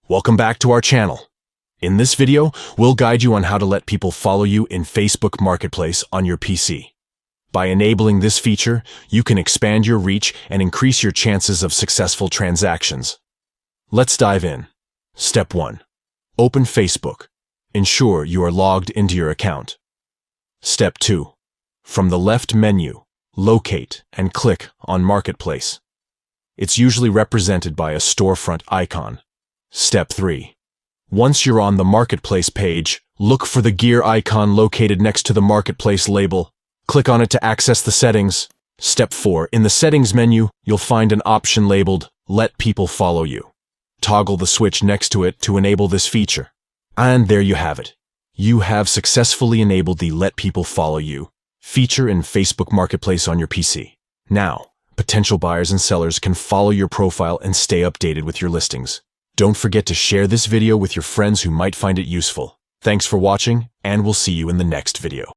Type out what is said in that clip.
Welcome back to our channel. In this video, we'll guide you on how to let people follow you in Facebook Marketplace on your PC. By enabling this feature, you can expand your reach and increase your chances of successful transactions. Let's dive in. Step 1. Open Facebook. Ensure you are logged into your account. Step 2. From the left menu, locate and click on Marketplace. It's usually represented by a storefront icon. Step 3. Once you're on the Marketplace page, look for the gear icon located next to the Marketplace label. Click on it to access the settings. Step 4. In the Settings menu, you'll find an option labeled Let People Follow You. Toggle the switch next to it to enable this feature. And there you have it. You have successfully enabled the Let People Follow You feature in Facebook Marketplace on your PC. Now, potential buyers and sellers can follow your profile and stay updated with your listings. Don't forget to share this video with your friends who might find it useful. Thanks for watching, and we'll see you in the next video.